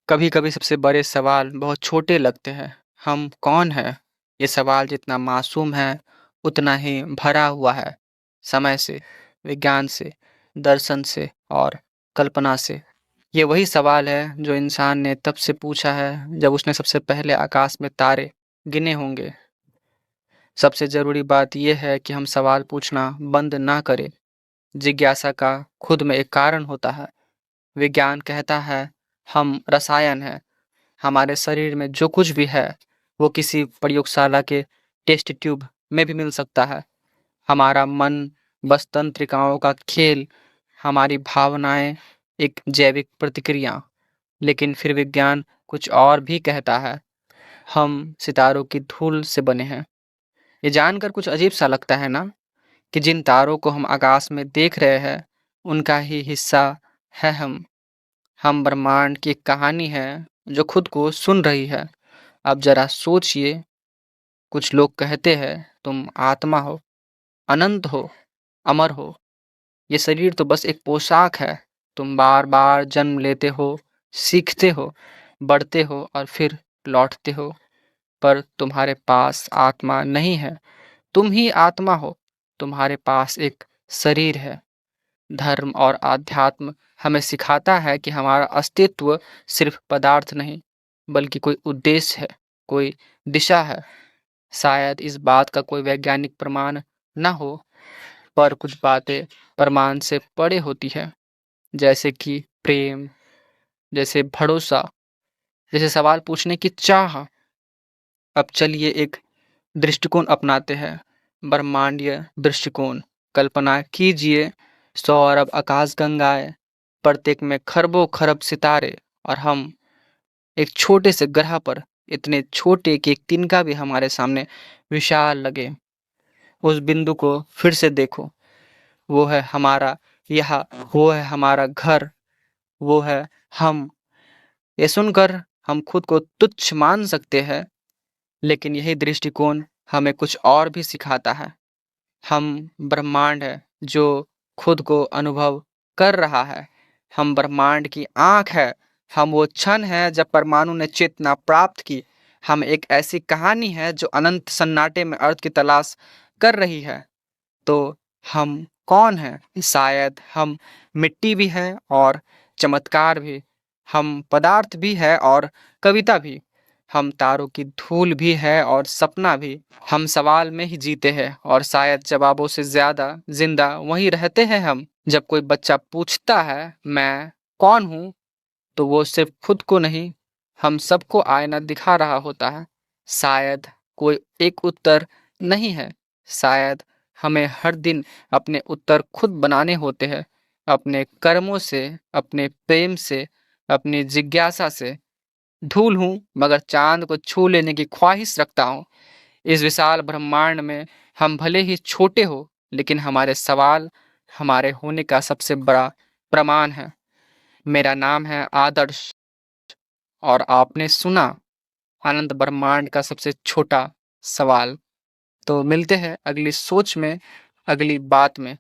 कभी कभी सबसे बड़े सवाल बहुत छोटे लगते हैं। हम कौन हैं? ये सवाल जितना मासूम है उतना ही भरा हुआ है समय से, विज्ञान से, दर्शन से और कल्पना से। ये वही सवाल है जो इंसान ने तब से पूछा है जब उसने सबसे पहले आकाश में तारे गिने होंगे। सबसे जरूरी बात यह है कि हम सवाल पूछना बंद ना करें। जिज्ञासा का खुद में एक कारण होता है। विज्ञान कहता है हम रसायन हैं। हमारे शरीर में जो कुछ भी है वो किसी प्रयोगशाला के टेस्ट ट्यूब में भी मिल सकता है। हमारा मन बस तंत्रिकाओं का खेल, हमारी भावनाएं एक जैविक प्रतिक्रिया। लेकिन फिर विज्ञान कुछ और भी कहता है। हम सितारों की धूल से बने हैं। ये जानकर कुछ अजीब सा लगता है ना, कि जिन तारों को हम आकाश में देख रहे हैं उनका ही हिस्सा है हम। हम ब्रह्मांड की एक कहानी है जो खुद को सुन रही है। अब जरा सोचिए, कुछ लोग कहते हैं तुम आत्मा हो, अनंत हो, अमर हो। ये शरीर तो बस एक पोशाक है। तुम बार बार जन्म लेते हो, सीखते हो, बढ़ते हो और फिर लौटते हो। पर तुम्हारे पास आत्मा नहीं है। तुम ही आत्मा हो। तुम्हारे पास एक शरीर है। धर्म और आध्यात्म हमें सिखाता है कि हमारा अस्तित्व सिर्फ पदार्थ नहीं, बल्कि कोई उद्देश्य है, कोई दिशा है। शायद इस बात का कोई वैज्ञानिक प्रमाण न हो, पर कुछ बातें प्रमाण से परे होती है। जैसे कि प्रेम, जैसे भरोसा, जैसे सवाल पूछने की चाह। अब चलिए एक दृष्टिकोण अपनाते हैं, ब्रह्मांडीय दृष्टिकोण। कल्पना कीजिए, 100 अरब आकाशगंगाएं, प्रत्येक में खरबों खरब सितारे, और हम एक छोटे से ग्रह पर, इतने छोटे कि एक तिनका भी हमारे सामने विशाल लगे। उस बिंदु को फिर से देखो। वो है हमारा यहाँ, वो है हमारा घर, वो है हम। ये सुनकर हम खुद को तुच्छ मान सकते हैं, लेकिन यही दृष्टिकोण हमें कुछ और भी सिखाता है। हम ब्रह्मांड है जो खुद को अनुभव कर रहा है। हम ब्रह्मांड की आंख है। हम वो क्षण है जब परमाणु ने चेतना प्राप्त की। हम एक ऐसी कहानी है जो अनंत सन्नाटे में अर्थ की तलाश कर रही है। तो हम कौन हैं? शायद हम मिट्टी भी है और चमत्कार भी। हम पदार्थ भी है और कविता भी। हम तारों की धूल भी है और सपना भी। हम सवाल में ही जीते हैं और शायद जवाबों से ज्यादा जिंदा वहीं रहते हैं हम। जब कोई बच्चा पूछता है मैं कौन हूँ, तो वो सिर्फ खुद को नहीं, हम सबको आईना दिखा रहा होता है। शायद कोई एक उत्तर नहीं है। शायद हमें हर दिन अपने उत्तर खुद बनाने होते हैं, अपने कर्मों से, अपने प्रेम से, अपनी जिज्ञासा से। धूल हूँ मगर चांद को छू लेने की ख्वाहिश रखता हूँ। इस विशाल ब्रह्मांड में हम भले ही छोटे हो, लेकिन हमारे सवाल हमारे होने का सबसे बड़ा प्रमाण है। मेरा नाम है आदर्श, और आपने सुना अनंत ब्रह्मांड का सबसे छोटा सवाल। तो मिलते हैं अगली सोच में, अगली बात में।